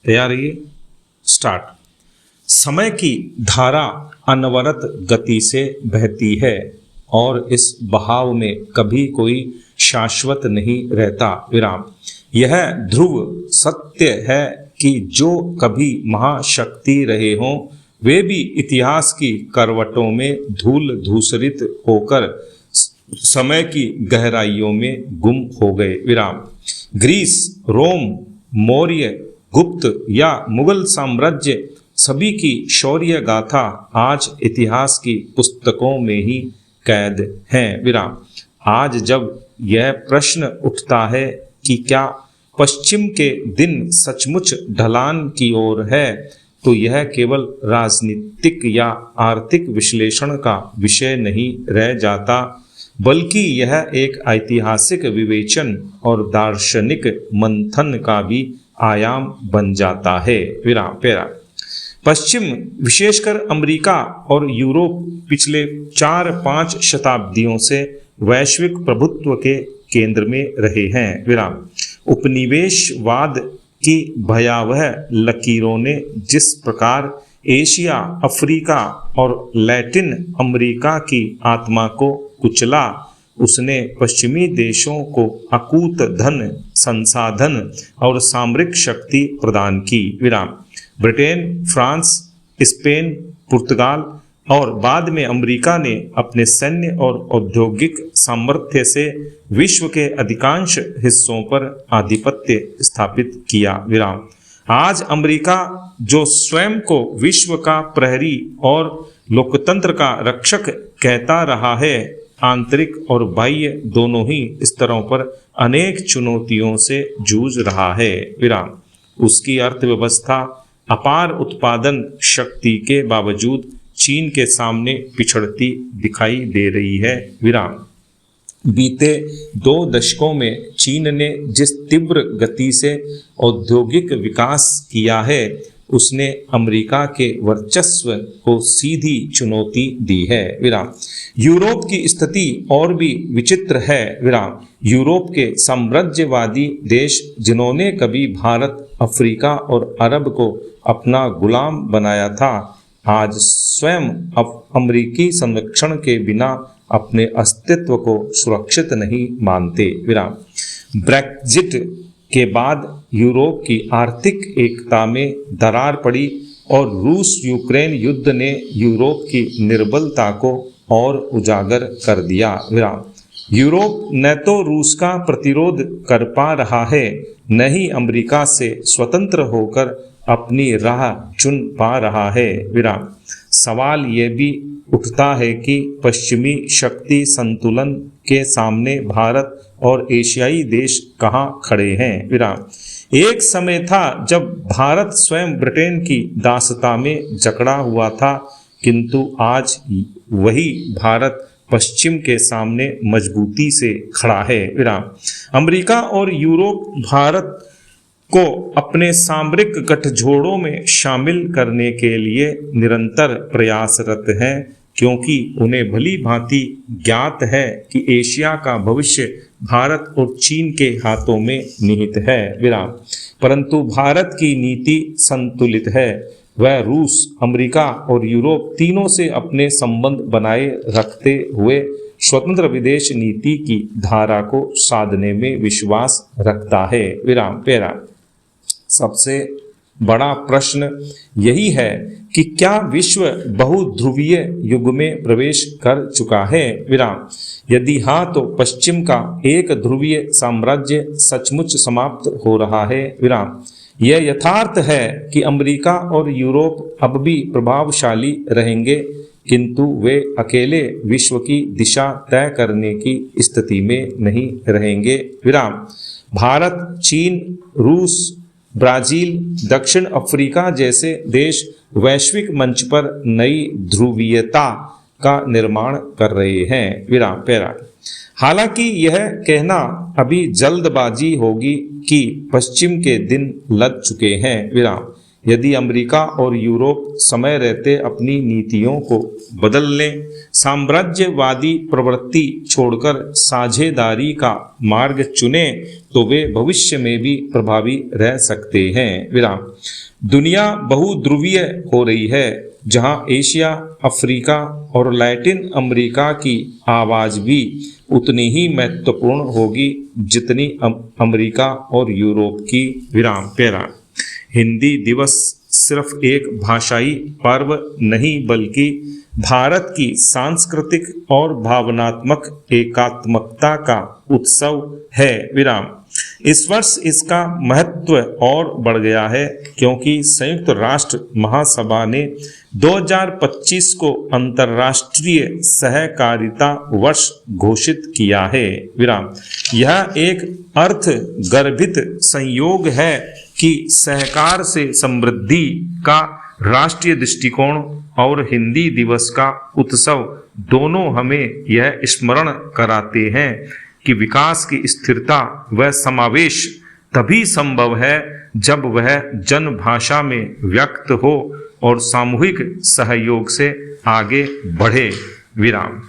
तैयार रहिए, स्टार्ट। समय की धारा अनवरत गति से बहती है और इस बहाव में कभी कोई शाश्वत नहीं रहता। विराम। यह ध्रुव सत्य है कि जो कभी महाशक्ति रहे हों वे भी इतिहास की करवटों में धूल धूसरित होकर समय की गहराइयों में गुम हो गए। विराम। ग्रीस, रोम, मौर्य, गुप्त या मुगल साम्राज्य सभी की शौर्य गाथा आज इतिहास की पुस्तकों में ही कैद हैं। विराम। आज जब यह प्रश्न उठता है कि क्या पश्चिम के दिन सचमुच ढलान की ओर है, तो यह केवल राजनीतिक या आर्थिक विश्लेषण का विषय नहीं रह जाता, बल्कि यह एक ऐतिहासिक विवेचन और दार्शनिक मंथन का भी आयाम बन जाता है। विराम। पैरा। पश्चिम, विशेषकर अमेरिका और यूरोप पिछले 4-5 शताब्दियों से वैश्विक प्रभुत्व के केंद्र में रहे हैं। विराम। उपनिवेशवाद की भयावह लकीरों ने जिस प्रकार एशिया, अफ्रीका और लैटिन अमेरिका की आत्मा को कुचला, उसने पश्चिमी देशों को अकूत धन, संसाधन और सामरिक शक्ति प्रदान की। विराम। ब्रिटेन, फ्रांस, स्पेन, पुर्तगाल और बाद में अमेरिका ने अपने सैन्य और औद्योगिक सामर्थ्य से विश्व के अधिकांश हिस्सों पर आधिपत्य स्थापित किया। विराम। आज अमेरिका जो स्वयं को विश्व का प्रहरी और लोकतंत्र का रक्षक कहता रहा है, आंतरिक और बाह्य दोनों ही स्तरों पर अनेक चुनौतियों से जूझ रहा है। विराम। उसकी अर्थव्यवस्था अपार उत्पादन शक्ति के बावजूद चीन के सामने पिछड़ती दिखाई दे रही है। विराम। बीते 2 दशकों में चीन ने जिस तीव्र गति से औद्योगिक विकास किया है, उसने अमेरिका के वर्चस्व को सीधी चुनौती दी है। विराम। यूरोप की स्थिति और भी विचित्र है। विराम। यूरोप के साम्राज्यवादी देश जिन्होंने कभी भारत, अफ्रीका और अरब को अपना गुलाम बनाया था, आज स्वयं अमेरिकी संरक्षण के बिना अपने अस्तित्व को सुरक्षित नहीं मानते। विराम। ब्रेक्जिट के बाद यूरोप की आर्थिक एकता में दरार पड़ी और रूस यूक्रेन युद्ध ने यूरोप की निर्बलता को और उजागर कर दिया। विराम। यूरोप न तो रूस का प्रतिरोध कर पा रहा है, न ही अमेरिका से स्वतंत्र होकर अपनी राह चुन पा रहा है। विराम। सवाल यह भी उठता है कि पश्चिमी शक्ति संतुलन के सामने भारत और एशियाई देश कहाँ खड़े हैं। विराम। एक समय था जब भारत स्वयं ब्रिटेन की दासता में जकड़ा हुआ था, किंतु आज वही भारत पश्चिम के सामने मजबूती से खड़ा है। विराम। अमेरिका और यूरोप भारत को अपने सामरिक गठजोड़ों में शामिल करने के लिए निरंतर प्रयासरत हैं, क्योंकि उन्हें भली भांति ज्ञात है कि एशिया का भविष्य भारत और चीन के हाथों में निहित है। विराम। परंतु भारत की नीति संतुलित है। वह रूस, अमेरिका और यूरोप तीनों से अपने संबंध बनाए रखते हुए स्वतंत्र विदेश नीति की धारा को साधने में विश्वास रखता है। विराम। पैरा। सबसे बड़ा प्रश्न यही है कि क्या विश्व बहुध्रुवीय युग में प्रवेश कर चुका है। विराम। यदि हाँ, तो पश्चिम का एक ध्रुवीय साम्राज्य सचमुच समाप्त हो रहा है। विराम। यह यथार्थ है कि अमेरिका और यूरोप अब भी प्रभावशाली रहेंगे, किंतु वे अकेले विश्व की दिशा तय करने की स्थिति में नहीं रहेंगे। विराम। भारत, चीन, रूस, ब्राजील, दक्षिण अफ्रीका जैसे देश वैश्विक मंच पर नई ध्रुवीयता का निर्माण कर रहे हैं। विराम। पैरा। हालांकि यह कहना अभी जल्दबाजी होगी कि पश्चिम के दिन लग चुके हैं। विराम। यदि अमेरिका और यूरोप समय रहते अपनी नीतियों को बदल लें, साम्राज्यवादी प्रवृत्ति छोड़कर साझेदारी का मार्ग चुने, तो वे भविष्य में भी प्रभावी रह सकते हैं। विराम। दुनिया बहुध्रुवीय हो रही है, जहां एशिया, अफ्रीका और लैटिन अमेरिका की आवाज भी उतनी ही महत्वपूर्ण होगी जितनी अमेरिका और यूरोप की। विराम। पैरा। हिंदी दिवस सिर्फ एक भाषाई पर्व नहीं बल्कि भारत की सांस्कृतिक और भावनात्मक एकात्मकता का उत्सव है। विराम। इस वर्ष इसका महत्व और बढ़ गया है क्योंकि संयुक्त राष्ट्र महासभा ने 2025 को अंतर्राष्ट्रीय सहकारिता वर्ष घोषित किया है। विराम। यह एक अर्थ गर्भित संयोग है कि सहकार से समृद्धि का राष्ट्रीय दृष्टिकोण और हिंदी दिवस का उत्सव दोनों हमें यह स्मरण कराते हैं कि विकास की स्थिरता व समावेश तभी संभव है जब वह जनभाषा में व्यक्त हो और सामूहिक सहयोग से आगे बढ़े। विराम।